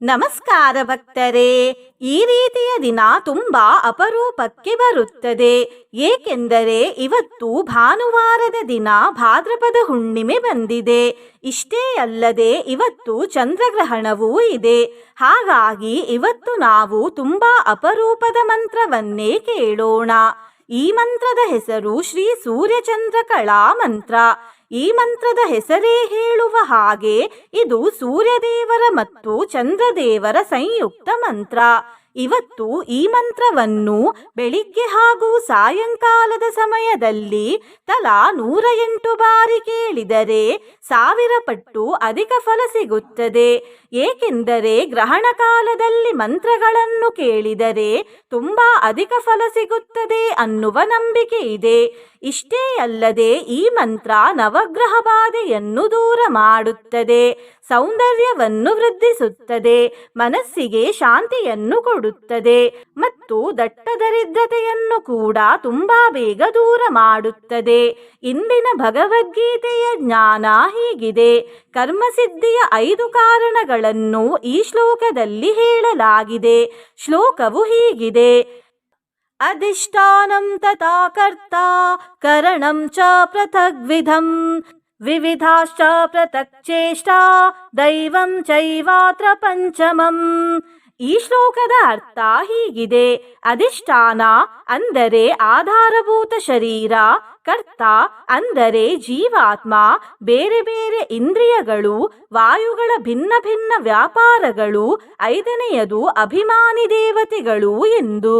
ನಮಸ್ಕಾರ ಭಕ್ತರೇ. ಈ ರೀತಿಯ ದಿನ ತುಂಬಾ ಅಪರೂಪಕ್ಕೆ ಬರುತ್ತದೆ. ಏಕೆಂದರೆ ಇವತ್ತು ಭಾನುವಾರದ ದಿನ ಭಾದ್ರಪದ ಹುಣ್ಣಿಮೆ ಬಂದಿದೆ. ಇಷ್ಟೇ ಅಲ್ಲದೆ ಇವತ್ತು ಚಂದ್ರಗ್ರಹಣವೂ ಇದೆ. ಹಾಗಾಗಿ ಇವತ್ತು ನಾವು ತುಂಬಾ ಅಪರೂಪದ ಮಂತ್ರವನ್ನೇ ಕೇಳೋಣ. ಈ ಮಂತ್ರದ ಹೆಸರು ಶ್ರೀ ಸೂರ್ಯಚಂದ್ರ ಕಳಾ ಮಂತ್ರ. ಈ ಮಂತ್ರದ ಹೆಸರೇ ಹೇಳುವ ಹಾಗೆ ಇದು ಸೂರ್ಯದೇವರ ಮತ್ತು ಚಂದ್ರದೇವರ ಸಂಯುಕ್ತ ಮಂತ್ರ. ಇವತ್ತು ಈ ಮಂತ್ರವನ್ನು ಬೆಳಿಗ್ಗೆ ಹಾಗೂ ಸಾಯಂಕಾಲದ ಸಮಯದಲ್ಲಿ ತಲಾ 108 ಬಾರಿ ಕೇಳಿದರೆ 1000 ಪಟ್ಟು ಅಧಿಕ ಫಲ ಸಿಗುತ್ತದೆ. ಏಕೆಂದರೆ ಗ್ರಹಣ ಕಾಲದಲ್ಲಿ ಮಂತ್ರಗಳನ್ನು ಕೇಳಿದರೆ ತುಂಬಾ ಅಧಿಕ ಫಲ ಸಿಗುತ್ತದೆ ಅನ್ನುವ ನಂಬಿಕೆ ಇದೆ. ಇಷ್ಟೇ ಅಲ್ಲದೆ ಈ ಮಂತ್ರ ನವಗ್ರಹ ಬಾಧೆಯನ್ನು ದೂರ ಮಾಡುತ್ತದೆ, ಸೌಂದರ್ಯವನ್ನು ವೃದ್ಧಿಸುತ್ತದೆ, ಮನಸ್ಸಿಗೆ ಶಾಂತಿಯನ್ನು ಕೊಡುತ್ತದೆ ಮತ್ತು ದಟ್ಟ ದರಿದ್ರತೆಯನ್ನು ಕೂಡ ತುಂಬಾ ಬೇಗ ದೂರ ಮಾಡುತ್ತದೆ. ಇಂದಿನ ಭಗವದ್ಗೀತೆಯ ಜ್ಞಾನ ಹೀಗಿದೆ. ಕರ್ಮಸಿದ್ಧಿಯ 5 ಕಾರಣಗಳನ್ನು ಈ ಶ್ಲೋಕದಲ್ಲಿ ಹೇಳಲಾಗಿದೆ. ಶ್ಲೋಕವು ಹೀಗಿದೆ: ಅಧಿಷ್ಠಾನಂ ತಥಾ ಕರ್ತ ಕರಣಂ ಚ ಪೃಥಗ್ವಿಧಂ ವಿವಿಧಾಶ್ಚ ಪೃಥಕ್ ಚೇಷ್ಟಾ ದೈವಂ ಚೈವಾತ್ರ ಪಂಚಮಂ. ಈ ಶ್ಲೋಕದ ಅರ್ಥ ಹೀಗಿದೆ: ಅಧಿಷ್ಠಾನ ಅಂದರೆ ಆಧಾರಭೂತ ಶರೀರ, ಕರ್ತ ಅಂದರೆ ಜೀವಾತ್ಮ, ಬೇರೆ ಬೇರೆ ಇಂದ್ರಿಯಗಳು, ವಾಯುಗಳ ಭಿನ್ನ ಭಿನ್ನ ವ್ಯಾಪಾರಗಳು, 5ನೆಯದು ಅಭಿಮಾನಿ ದೇವತೆಗಳು ಎಂದು.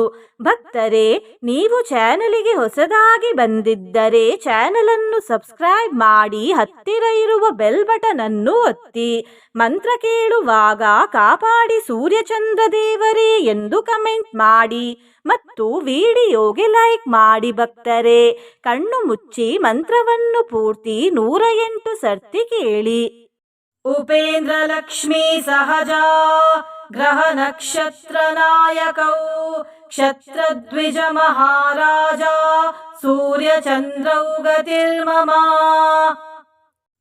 ಭಕ್ತರೇ, ನೀವು ಚಾನಲಿಗೆ ಹೊಸದಾಗಿ ಬಂದಿದ್ದರೆ ಚಾನಲನ್ನು ಸಬ್ಸ್ಕ್ರೈಬ್ ಮಾಡಿ, ಹತ್ತಿರ ಇರುವ ಬೆಲ್ ಬಟನ್ ಅನ್ನು ಒತ್ತಿ. ಮಂತ್ರ ಕೇಳುವಾಗ ಕಾಪಾಡಿ ಸೂರ್ಯಚಂದ್ರ ದೇವರೇ ಎಂದು ಕಮೆಂಟ್ ಮಾಡಿ ಮತ್ತು ವಿಡಿಯೋಗೆ ಲೈಕ್ ಮಾಡಿ. ಭಕ್ತರೇ, ಕಣ್ಣು ಮುಚ್ಚಿ ಮಂತ್ರವನ್ನು ಪೂರ್ತಿ 108 ಸರ್ತಿ ಕೇಳಿ. ಉಪೇಂದ್ರ ಲಕ್ಷ್ಮೀ ಸಹಜ ಗ್ರಹ ನಕ್ಷತ್ರ ನಾಯಕೌ ಕ್ಷತ್ರದ್ವಿಜ ಮಹಾರಾಜ ಸೂರ್ಯಚಂದ್ರೌ ಗತಿರ್ಮಮ.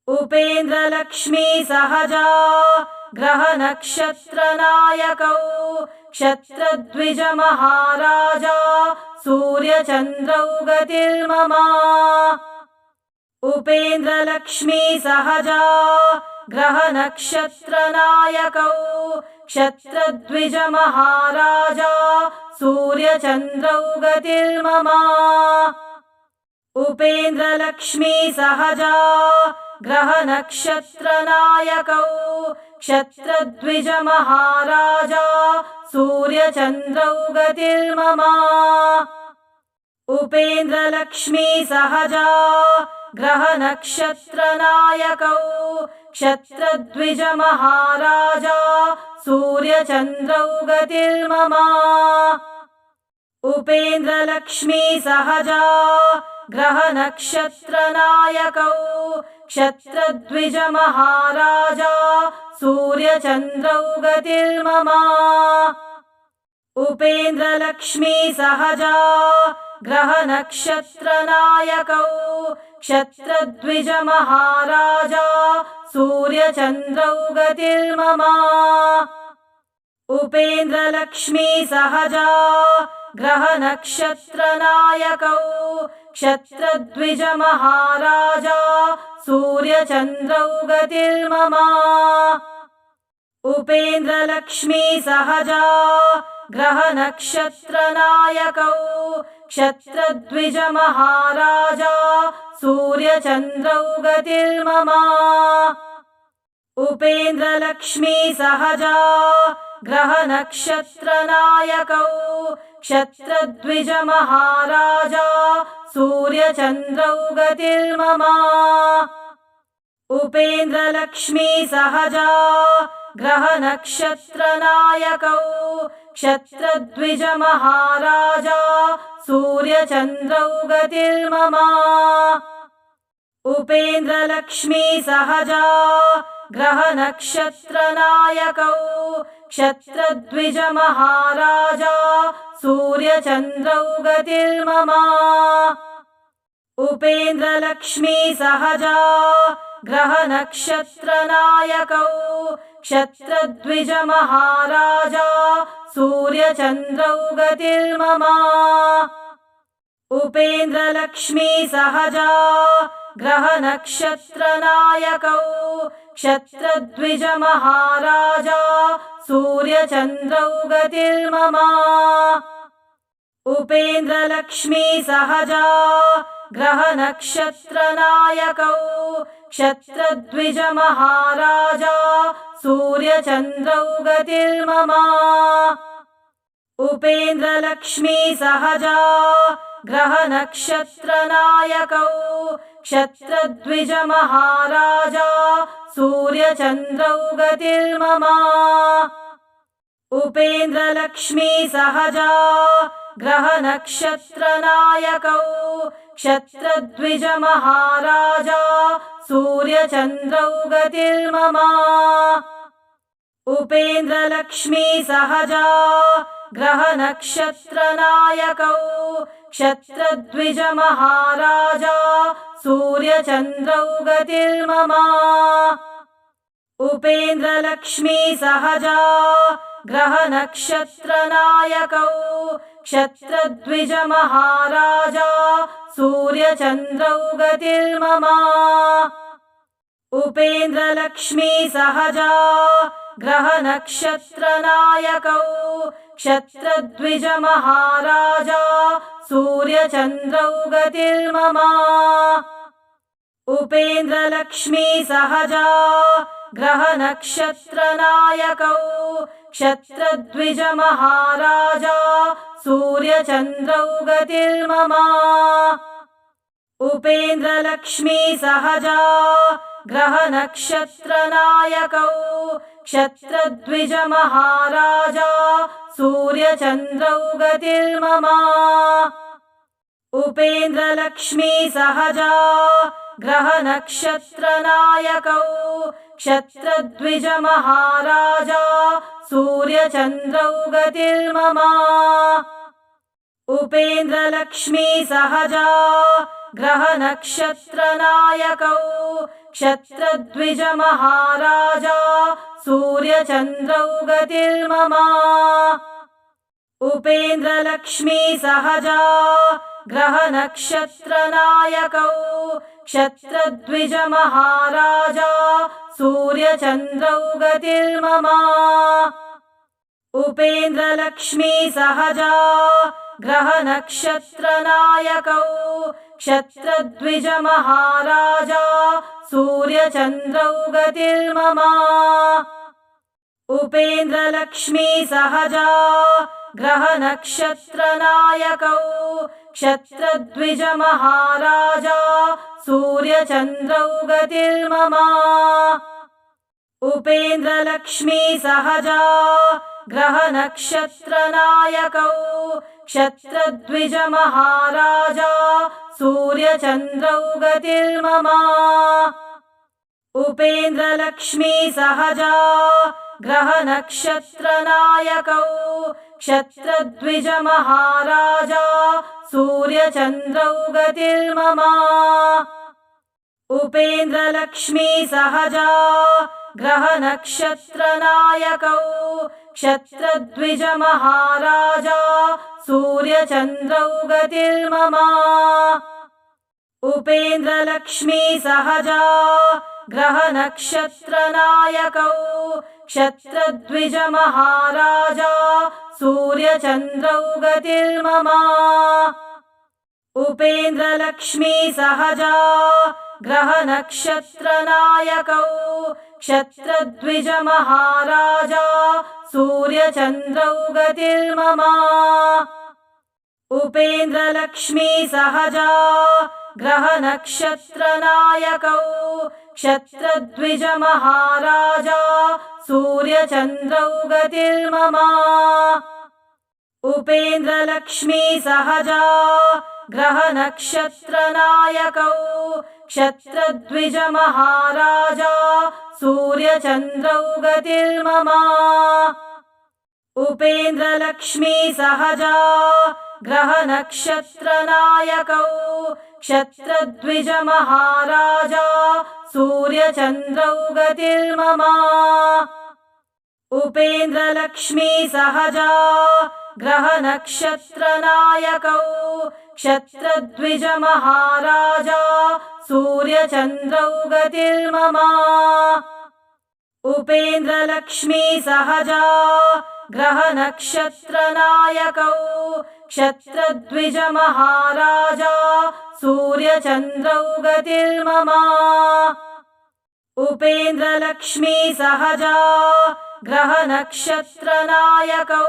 ಉಪೇಂದ್ರ ಲಕ್ಷ್ಮೀ ಸಹಜ ಗ್ರಹ ನಕ್ಷತ್ರ ನಾಯಕೌ ಕ್ಷತ್ರದ್ವಿಜ ಮಹಾರಾಜ ಸೂರ್ಯಚಂದ್ರೌ ಗತಿರ್ಮಮ. ಉಪೇಂದ್ರ ಲಕ್ಷ್ಮೀ ಸಹಜ ಗ್ರಹ ನಕ್ಷತ್ರ ನಾಯಕೌ ಕ್ಷತ್ರದ್ವಿಜ ಮಹಾರಾಜ ಸೂರ್ಯಚಂದ್ರೌ ಗತಿರ್ಮಮ. ಉಪೇಂದ್ರ ಲಕ್ಷ್ಮೀ ಸಹಜ ಗ್ರಹ ನಕ್ಷತ್ರ ನಾಯಕೌ ಕ್ಷತ್ರದ್ವಿಜ ಮಹಾರಾಜ ಸೂರ್ಯಚಂದ್ರೌ ಗತಿರ್ಮಮ. ಉಪೇಂದ್ರ ಲಕ್ಷ್ಮೀ ಸಹಜ ಗ್ರಹ ನಕ್ಷತ್ರ ನಾಯಕೌ ಕ್ಷತ್ರದ್ವಿಜ ಮಹಾರಾಜ ಸೂರ್ಯಚಂದ್ರೌ ಗತಿರ್ಮಮ. ಉಪೇಂದ್ರ ಲಕ್ಷ್ಮೀ ಸಹಜ ಗ್ರಹ ನಕ್ಷತ್ರ ನಾಯಕೌ ಕ್ಷತ್ರದ್ವಿಜ ಮಹಾರಾಜ ಸೂರ್ಯಚಂದ್ರೌ ಗತಿರ್ಮಮ. ಉಪೇಂದ್ರ ಲಕ್ಷ್ಮೀ ಸಹಜ ಗ್ರಹ ನಕ್ಷತ್ರ ನಾಯಕೌ ಕ್ಷತ್ರದ್ವಿಜ ಮಹಾರಾಜ ಸೂರ್ಯಚಂದ್ರೌ ಗತಿರ್ಮಮ. ಉಪೇಂದ್ರ ಲಕ್ಷ್ಮೀ ಸಹಜ ಗ್ರಹ ನಕ್ಷತ್ರ ನಾಯಕೌ ಕ್ಷತ್ರದ್ವಿಜ ಮಹಾರಾಜ ಸೂರ್ಯಚಂದ್ರೌ ಗತಿರ್ಮಮ. ಉಪೇಂದ್ರ ಲಕ್ಷ್ಮೀ ಸಹಜ ಗ್ರಹ ನಕ್ಷತ್ರ ನಾಯಕೌ ಕ್ಷತ್ರದ್ವಿಜ ಮಹಾರಾಜ ಸೂರ್ಯಚಂದ್ರೌ ಗತಿರ್ಮಮ. ಉಪೇಂದ್ರ ಲಕ್ಷ್ಮೀ ಸಹಜ ಗ್ರಹ ನಕ್ಷತ್ರ ನಾಯಕೌ ಕ್ಷತ್ರದ್ವಿಜ ಮಹಾರಾಜ ಸೂರ್ಯಚಂದ್ರೌ ಗತಿರ್ಮಮ. ಉಪೇಂದ್ರ ಲಕ್ಷ್ಮೀ ಸಹಜ ಗ್ರಹ ನಕ್ಷತ್ರ ನಾಯಕೌ ಕ್ಷತ್ರದ್ವಿಜ ಮಹಾರಾಜ ಸೂರ್ಯಚಂದ್ರೌ ಗತಿರ್ಮಮ. ಉಪೇಂದ್ರ ಲಕ್ಷ್ಮೀ ಸಹಜ ಗ್ರಹ ನಕ್ಷತ್ರ ನಾಯಕೌ ಕ್ಷತ್ರದ್ವಿಜ ಮಹಾರಾಜ ಸೂರ್ಯಚಂದ್ರೌ ಗತಿರ್ಮಮ. ಉಪೇಂದ್ರ ಲಕ್ಷ್ಮೀ ಸಹಜ ಗ್ರಹ ನಕ್ಷತ್ರ ನಾಯಕೌ क्षत्रद्विजमहाराजा सूर्यचन्द्रौ गतिर्मम उपेन्द्रलक्ष्मी सहजा ग्रहनक्षत्रनायकौ क्षत्रद्विजमहाराजा सूर्यचन्द्रौ गतिर्मम उपेन्द्रलक्ष्मी सहजा ग्रहनक्षत्रनायकौ क्षत्रद्विजमहाराजा सूर्यचन्द्रौ गतिर्मम उपेन्द्रलक्ष्मी सहजा ग्रहनक्षत्रनायकौ क्षत्रद्विजमहाराजा सूर्यचन्द्रौ गतिर्मम उपेन्द्रलक्ष्मी सहजा ग्रहनक्षत्रनायकौ क्षत्रद्विजमहाराजा सूर्यचन्द्रौ गतिर्मम उपेन्द्रलक्ष्मी सहजा ग्रहनक्षत्रनायकौ क्षत्रद्विजमहाराजा सूर्यचन्द्रौ गतिर्मम उपेन्द्रलक्ष्मी सहजा ग्रहनक्षत्रनायकौ क्षत्रद्विजमहाराजा सूर्यचन्द्रौ गतिर्मम उपेन्द्रलक्ष्मी सहजा ग्रहनक्षत्रनायकौ क्षत्रद्विजमहाराजा सूर्यचन्द्रौ गतिर्मम उपेन्द्रलक्ष्मी सहजा ग्रहनक्षत्रनायकौ क्षत्रद्विजमहाराजा सूर्यचन्द्रौ गतिर्मम उपेन्द्रलक्ष्मी सहजा ग्रहनक्षत्रनायकौ क्षत्रद्विजमहाराजा सूर्यचन्द्रौ गतिर्मम उपेन्द्रलक्ष्मी सहजा ग्रहनक्षत्रनायकौ क्षत्रद्विजमहाराजा सूर्यचन्द्रौ गतिर्मम उपेन्द्रलक्ष्मी सहजा ग्रहनक्षत्रनायकौ क्षत्रद्विजमहाराजा सूर्यचन्द्रौ गतिर्मम उपेन्द्रलक्ष्मी सहजा ग्रहनक्षत्रनायकौ क्षत्रद्विजमहाराजा सूर्यचन्द्रौ गतिर्मम उपेन्द्रलक्ष्मी सहजा ग्रहनक्षत्रनायकौ क्षत्रद्विजमहाराजा सूर्यचन्द्रौ गतिर्मम उपेन्द्रलक्ष्मी सहजा ग्रहनक्षत्रनायकौ क्षत्रद्विजमहाराजा सूर्यचन्द्रौ गतिर्मम उपेन्द्रलक्ष्मी सहजा ग्रहनक्षत्रनायकौ क्षत्रद्विजमहाराजा सूर्यचन्द्रौ गतिर्मम उपेन्द्रलक्ष्मी सहजा ग्रहनक्षत्रनायकौ क्षत्रद्विजमहाराजा सूर्यचन्द्रौ गतिर्मम उपेन्द्रलक्ष्मी सहजा ग्रहनक्षत्रनायकौ क्षत्रद्विजमहाराजा सूर्यचन्द्रौ गतिर्मम उपेन्द्रलक्ष्मी सहजा ग्रहनक्षत्रनायकौ क्षत्रद्विजमहाराजा सूर्यचन्द्रौ गतिर्मम उपेन्द्रलक्ष्मी सहजा ग्रहनक्षत्रनायकौ क्षत्रद्विजमहाराजा सूर्यचन्द्रौ गतिर्मम उपेन्द्रलक्ष्मी सहजा ग्रहनक्षत्रनायकौ क्षत्रद्विजमहाराजा सूर्यचन्द्रौ गतिर्मम उपेन्द्रलक्ष्मी सहजा ग्रहनक्षत्रनायकौ क्षत्रद्विजमहाराजा सूर्यचन्द्रौ गतिर्मम उपेन्द्रलक्ष्मी सहजा ग्रहनक्षत्रनायकौ क्षत्रद्विजमहाराजा सूर्यचन्द्रौ गतिर्मम उपेन्द्रलक्ष्मी सहजा ग्रहनक्षत्रनायकौ क्षत्रद्विज महाराजा सूर्यचन्द्रौ गतिर्मम उपेन्द्रलक्ष्मी सहजा ग्रहनक्षत्रनायकौ क्षत्रद्विज महाराजा सूर्यचन्द्रौ गतिर्मम उपेन्द्रलक्ष्मी सहजा ग्रहनक्षत्रनायकौ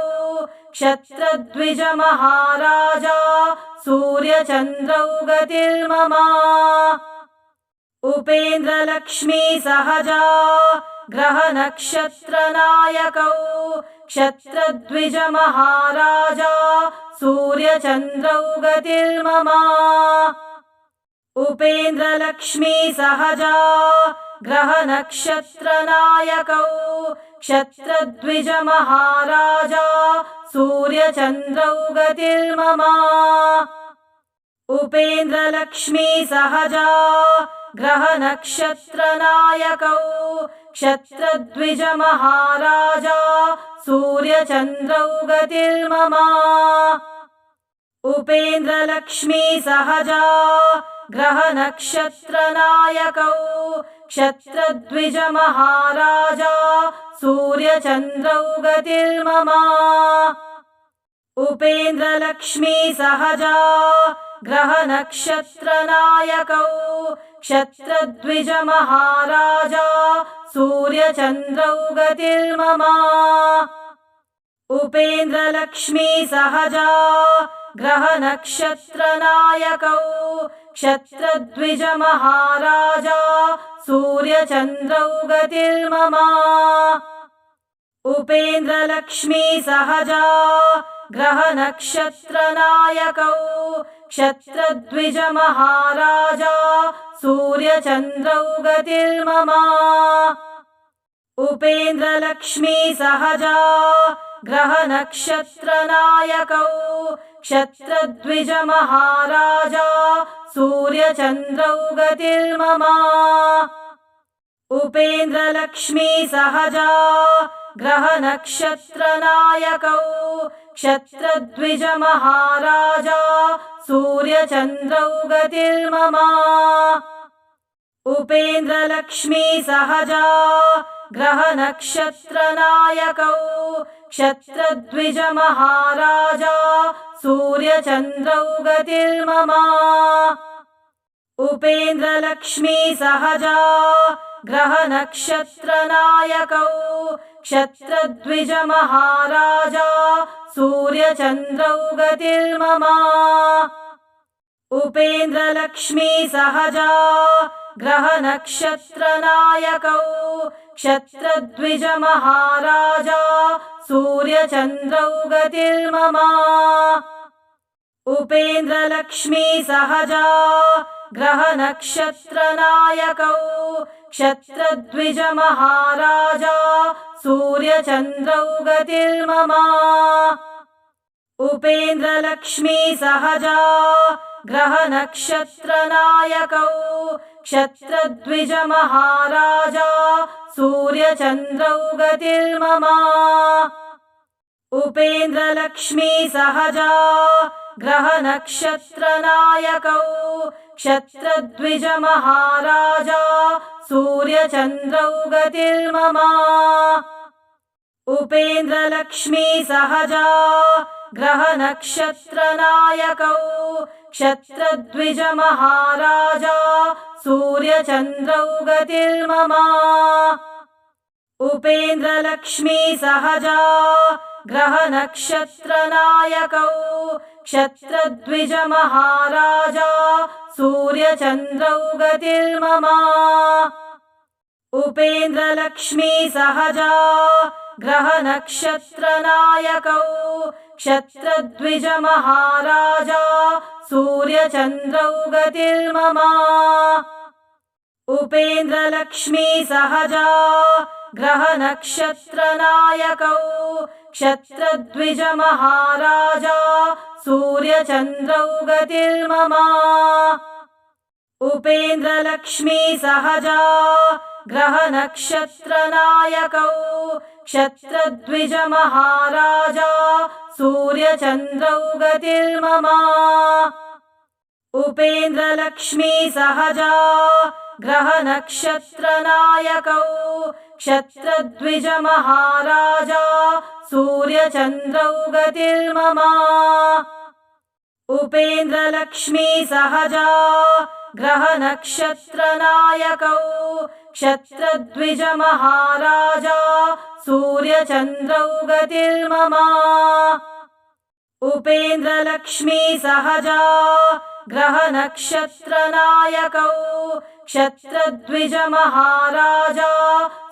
क्षत्रद्विज महाराजा सूर्यचन्द्रौ गतिर्मम उपेन्द्रलक्ष्मी सहजा ग्रहनक्षत्रनायकौ क्षत्रद्विज महाराजा सूर्यचन्द्रौ गतिर्मम उपेन्द्रलक्ष्मी सहजा ग्रहनक्षत्रनायकौ क्षत्रद्विज महाराजा सूर्यचन्द्रौ गतिर्मम उपेन्द्रलक्ष्मी सहजा ग्रहनक्षत्रनायकौ क्षत्रद्विज महाराजा सूर्यचन्द्रौ गतिर्मम उपेन्द्रलक्ष्मी सहजा ग्रहनक्षत्रनायकौ क्षत्रद्विज महाराजा सूर्यचन्द्रौ गतिर्मम उपेन्द्रलक्ष्मी सहजा ग्रहनक्षत्रनायकौ क्षत्रद्विज महाराजा सूर्यचन्द्रौ गतिर्मम उपेन्द्रलक्ष्मी सहजा ग्रहनक्षत्रनायकौ क्षत्रद्विज महाराजा सूर्यचन्द्रौ गतिर्मम उपेन्द्रलक्ष्मी सहजा ग्रहनक्षत्रनायकौ क्षत्रद्विज महाराजा सूर्यचन्द्रौ गतिर्मम उपेन्द्रलक्ष्मी सहजा ग्रहनक्षत्रनायकौ क्षत्रद्विज महाराजा सूर्यचन्द्रौ गतिर्मम उपेन्द्रलक्ष्मी सहजा ग्रहनक्षत्रनायकौ क्षत्रद्विज महाराजा सूर्यचन्द्रौ गतिर्मम उपेन्द्रलक्ष्मी सहजा ग्रहनक्षत्रनायकौ क्षत्रद्विज महाराजा सूर्यचन्द्रौ गतिर्मम उपेन्द्रलक्ष्मी सहजा ग्रहनक्षत्रनायकौ क्षत्रद्विज महाराजा सूर्यचन्द्रौ गतिर्मम उपेन्द्रलक्ष्मी सहजा ग्रहनक्षत्रनायकौ क्षत्रद्विज महाराजा सूर्यचन्द्रौ गतिर्मम उपेन्द्रलक्ष्मी सहजा ग्रहनक्षत्रनायकौ क्षत्रद्विज महाराजा सूर्यचन्द्रौ गतिर्मम उपेन्द्रलक्ष्मी सहजा ग्रहनक्षत्रनायकौ क्षत्रद्विज महाराजा सूर्यचन्द्रौ गतिर्मम उपेन्द्रलक्ष्मी सहजा ग्रहनक्षत्रनायकौ क्षत्रद्विज महाराजा सूर्यचन्द्रौ गतिर्मम उपेन्द्रलक्ष्मी सहजा ग्रहनक्षत्रनायकौ क्षत्रद्विज महाराजा सूर्यचन्द्रौ गतिर्मम उपेन्द्रलक्ष्मी सहजा ग्रहनक्षत्रनायकौ क्षत्रद्विज महाराजा सूर्यचन्द्रौ गतिर्मम उपेन्द्रलक्ष्मी सहजा ग्रहनक्षत्रनायकौ क्षत्रद्विज महाराजा सूर्यचन्द्रौ गतिर्मम उपेन्द्रलक्ष्मी सहजा ग्रहनक्षत्रनायकौ क्षत्रद्विज महाराजा सूर्यचन्द्रौ गतिर्मम उपेन्द्रलक्ष्मी सहजा ग्रहनक्षत्रनायकौ क्षत्रद्विजमहाराजा सूर्यचन्द्रौ गतिर्मम उपेन्द्रलक्ष्मी सहजा ग्रहनक्षत्रनायकौ क्षत्रद्विजमहाराजा सूर्यचन्द्रौ गतिर्मम उपेन्द्रलक्ष्मी सहजा ग्रहनक्षत्रनायकौ क्षत्रद्विजमहाराजा सूर्यचन्द्रौ गतिर्मम उपेन्द्रलक्ष्मी सहजा ग्रहनक्षत्रनायकौ क्षत्रद्विजमहाराजा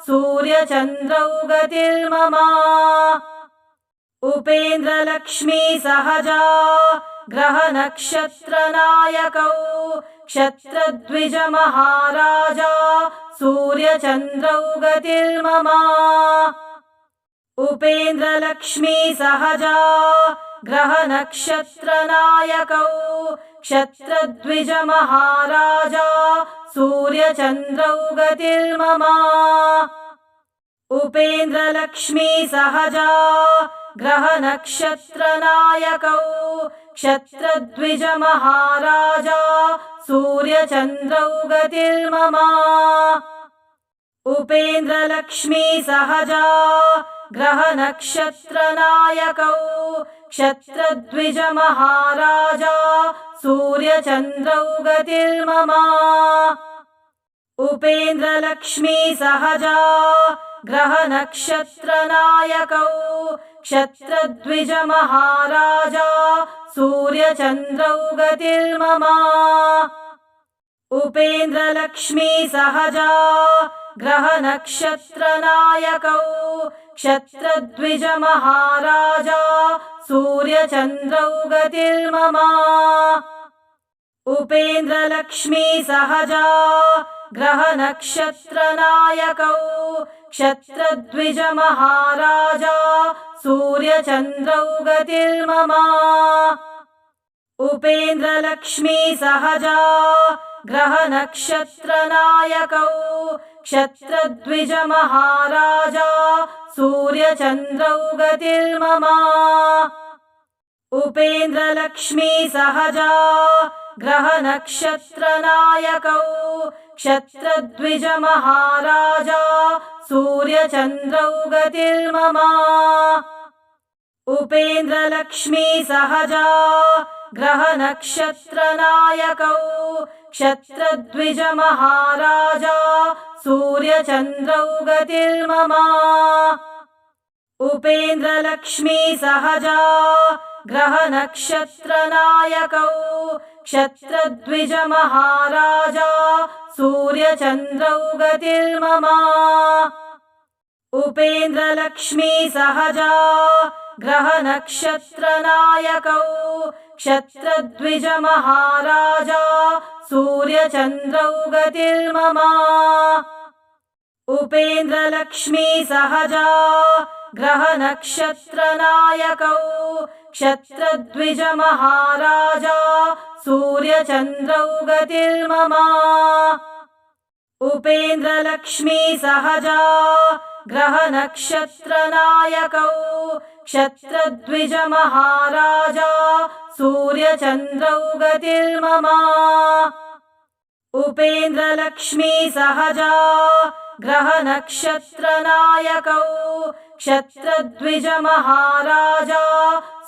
सूर्यचन्द्रौ गतिर्मम उपेन्द्रलक्ष्मी सहजा ग्रहनक्षत्रनायकौ क्षत्रद्विजमहाराजा सूर्यचन्द्रौ गतिर्मम उपेन्द्रलक्ष्मी सहजा ग्रहनक्षत्रनायकौ क्षत्रद्विजमहाराजा सूर्यचन्द्रौ गतिर्मम उपेन्द्रलक्ष्मी सहजा ग्रहनक्षत्रनायकौ क्षत्रद्विजमहाराजा सूर्यचन्द्रौ गतिर्मम उपेन्द्रलक्ष्मी सहजा ग्रहनक्षत्रनायकौ क्षत्रद्विजमहाराजा सूर्यचन्द्रौ गतिर्मम उपेन्द्रलक्ष्मी सहजा ग्रहनक्षत्रनायकौ क्षत्रद्विजमहाराजा सूर्यचन्द्रौ गतिर्मम उपेन्द्रलक्ष्मी सहजा ग्रहनक्षत्रनायकौ क्षत्रद्विजमहाराजा सूर्यचन्द्रौ गतिर्मम उपेन्द्रलक्ष्मी सहजा ग्रहनक्षत्रनायकौ क्षत्रद्विजमहाराजा सूर्यचन्द्रौ गतिर्मम उपेन्द्रलक्ष्मी सहजा ग्रहनक्षत्रनायकौ क्षत्रद्विजमहाराजा सूर्यचन्द्रौ गतिर्मम उपेन्द्रलक्ष्मी सहजा ग्रहनक्षत्रनायकौ क्षत्रद्विजमहाराजा सूर्यचन्द्रौ गतिर्मम उपेन्द्रलक्ष्मी सहजा ग्रहनक्षत्रनायकौ क्षत्रद्विजमहाराजा सूर्यचन्द्रौ गतिर्मम उपेन्द्रलक्ष्मी सहजा ग्रहनक्षत्रनायकौ क्षत्रद्विजमहाराजा सूर्यचन्द्रौ गतिर्मम उपेन्द्रलक्ष्मी सहजा ग्रहनक्षत्रनायकौ क्षत्रद्विजमहाराजा सूर्यचन्द्रौ गतिर्मम उपेन्द्रलक्ष्मी सहजा ग्रहनक्षत्रनायकौ क्षत्रद्विजमहाराजा सूर्यचन्द्रौ गतिर्मम उपेन्द्रलक्ष्मी सहजा ग्रहनक्षत्रनायकौ क्षत्रद्विजमहाराजा सूर्यचन्द्रौ गतिर्मम उपेन्द्रलक्ष्मी सहजा ग्रहनक्षत्रनायकौ क्षत्रद्विजमहाराजा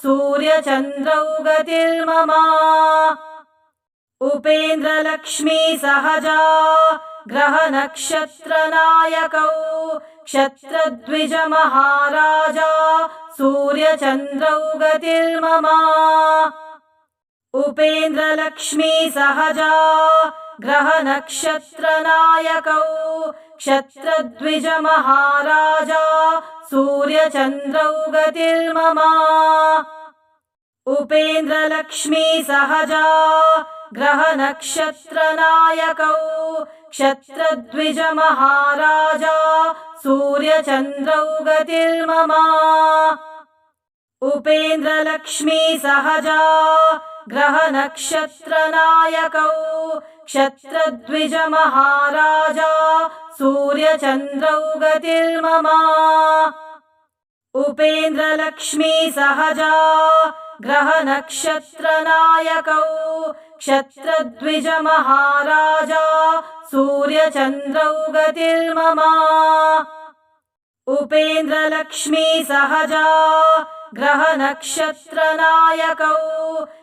सूर्यचन्द्रौ गतिर्मम उपेन्द्रलक्ष्मी सहजा ग्रहनक्षत्रनायकौ क्षत्रद्विजमहाराजा सूर्यचन्द्रौ गतिर्मम उपेन्द्रलक्ष्मी सहजा ग्रहनक्षत्रनायकौ क्षत्रद्विजमहाराजा सूर्यचन्द्रौ गतिर्मम उपेन्द्रलक्ष्मी सहजा ग्रहनक्षत्रनायकौ क्षत्रद्विजमहाराजा सूर्यचन्द्रौ गतिर्मम उपेन्द्रलक्ष्मी सहजा ग्रहनक्षत्रनायकौ क्षत्रद्विजमहाराजा सूर्यचन्द्रौ गतिर्मम उपेन्द्रलक्ष्मी सहजा ग्रहनक्षत्रनायकौ क्षत्रद्विज महाराजा सूर्यचन्द्रौ गतिर्मम उपेन्द्रलक्ष्मी सहजा ग्रहनक्षत्रनायकौ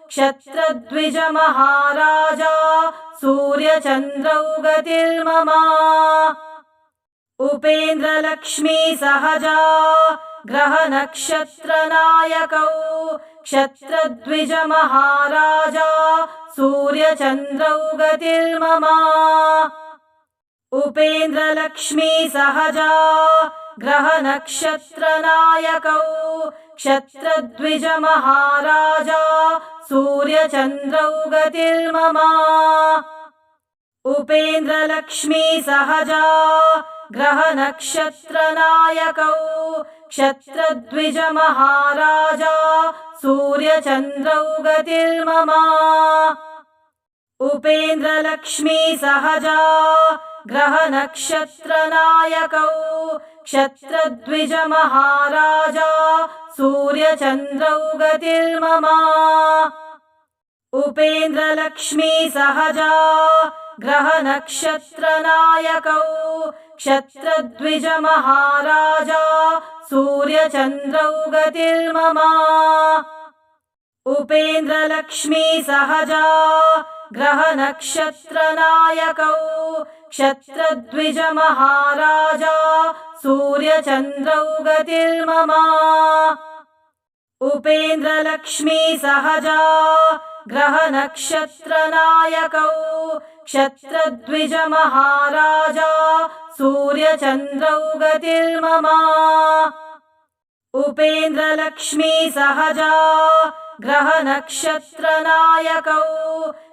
क्षत्रद्विज महाराजा सूर्यचन्द्रौ गतिर्मम उपेन्द्रलक्ष्मी सहजा ग्रहनक्षत्रनायकौ क्षत्रद्विज महाराजा सूर्यचन्द्रौ गतिर्मम उपेन्द्रलक्ष्मी सहजा ग्रहनक्षत्रनायकौ क्षत्रद्विज महाराजा सूर्यचन्द्रौ गतिर्मम उपेन्द्रलक्ष्मी सहजा ग्रहनक्षत्रनायकौ क्षत्रद्विज महाराजा सूर्यचन्द्रौ गतिर्मम उपेन्द्रलक्ष्मी सहजा ग्रहनक्षत्रनायकौ क्षत्रद्विज महाराजा सूर्यचन्द्रौ गतिर्मम उपेन्द्रलक्ष्मी सहजा ग्रहनक्षत्रनायकौ क्षत्रद्विज महाराजा सूर्यचन्द्रौ गतिर्मम उपेन्द्रलक्ष्मी सहजा ग्रहनक्षत्रनायकौ क्षत्रद्विज महाराजा सूर्यचन्द्रौ गतिर्मम उपेन्द्रलक्ष्मी सहजा ग्रहनक्षत्रनायकौ क्षत्रद्विज महाराजा सूर्यचन्द्रौ गतिर्मम उपेन्द्रलक्ष्मी सहजा ग्रहनक्षत्रनायकौ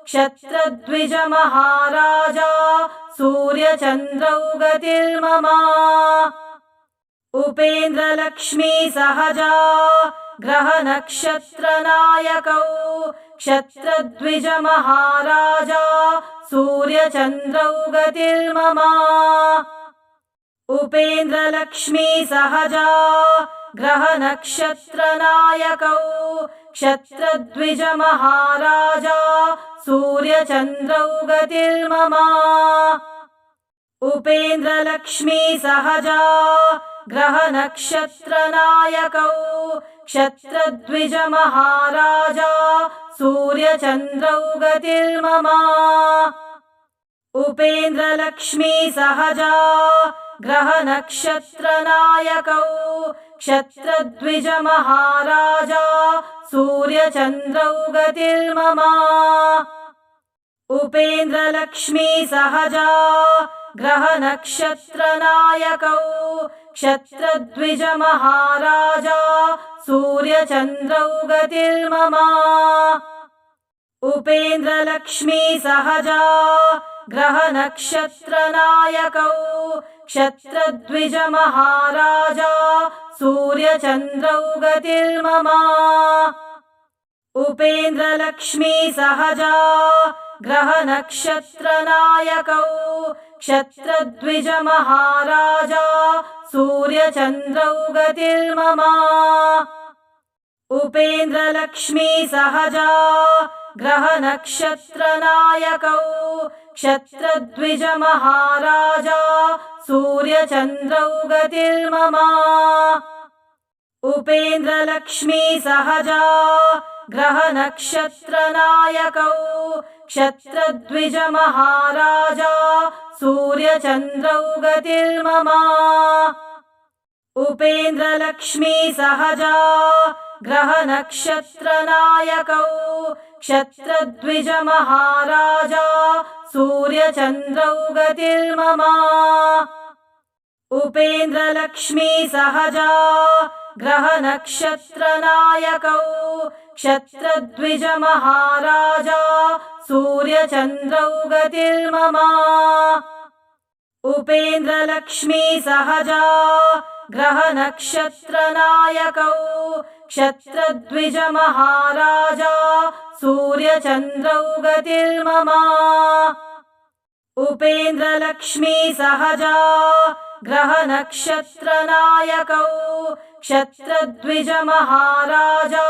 क्षत्रद्विज महाराजा सूर्यचन्द्रौ गतिर्मम उपेन्द्रलक्ष्मी सहजा ग्रहनक्षत्रनायकौ क्षत्रद्विज महाराजा सूर्यचन्द्रौ गतिर्मम उपेन्द्रलक्ष्मी सहजा ग्रहनक्षत्रनायकौ क्षत्रद्विज महाराजा सूर्यचन्द्रौ गतिर्मम उपेन्द्रलक्ष्मी सहजा ग्रहनक्षत्रनायकौ क्षत्रद्विज महाराजा सूर्यचन्द्रौ गतिर्मम उपेन्द्रलक्ष्मी सहजा ग्रहनक्षत्रनायकौ क्षत्रद्विज महाराजा सूर्यचन्द्रौ गतिर्मम उपेन्द्रलक्ष्मी सहजा ग्रहनक्षत्रनायकौ क्षत्रद्विज महाराजा सूर्यचन्द्रौ गतिर्मम उपेन्द्रलक्ष्मी सहजा ग्रहनक्षत्रनायकौ क्षत्रद्विज महाराजा सूर्यचन्द्रौ गतिर्मम उपेन्द्रलक्ष्मी सहजा ग्रहनक्षत्रनायकौ क्षत्रद्विज महाराजा सूर्यचन्द्रौ गतिर्मम उपेन्द्रलक्ष्मी सहजा ग्रहनक्षत्रनायकौ क्षत्रद्विज महाराजा सूर्यचन्द्रौ गतिर्मम उपेन्द्रलक्ष्मी सहजा ग्रहनक्षत्रनायकौ क्षत्रद्विज महाराजा सूर्यचन्द्रौ गतिर्मम उपेन्द्रलक्ष्मी सहजा ग्रहनक्षत्रनायकौ क्षत्रद्विज महाराजा सूर्यचन्द्रौ गतिर्मम उपेन्द्रलक्ष्मी सहजा ग्रहनक्षत्रनायकौ क्षत्रद्विज महाराजा सूर्यचन्द्रौ गतिर्मम उपेन्द्रलक्ष्मी सहजा ग्रहनक्षत्रनायकौ क्षत्रद्विज महाराजा सूर्यचन्द्रौ गतिर्मम उपेन्द्रलक्ष्मी सहजा ग्रहनक्षत्रनायकौ क्षत्रद्विजमहाराजा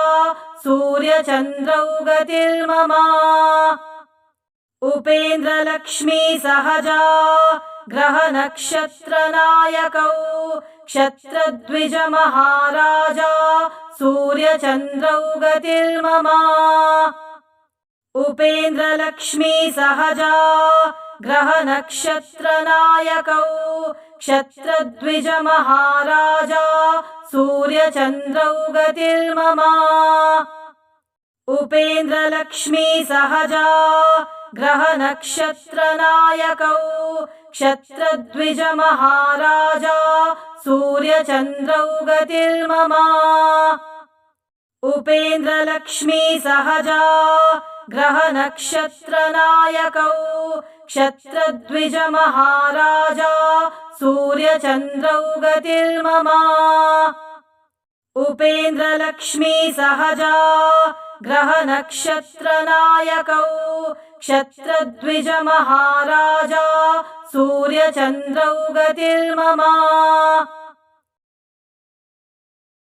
सूर्यचन्द्रौ गतिर्मम उपेन्द्रलक्ष्मी सहजा ग्रहनक्षत्रनायकौ क्षत्रद्विजमहाराजा सूर्यचन्द्रौ गतिर्मम उपेन्द्रलक्ष्मी सहजा ग्रहनक्षत्रनायकौ क्षत्रद्विजमहाराजा सूर्यचन्द्रौ गतिर्मम उपेन्द्रलक्ष्मी सहजा ग्रहनक्षत्रनायकौ क्षत्रद्विजमहाराजा सूर्यचन्द्रौ गतिर्मम उपेन्द्रलक्ष्मी सहजा ग्रहनक्षत्रनायकौ क्षत्रद्विजमहाराजा सूर्यचन्द्रौ गतिर्मम उपेन्द्रलक्ष्मी सहजा ग्रहनक्षत्रनायकौ क्षत्रद्विजमहाराजा सूर्यचन्द्रौ गतिर्मम।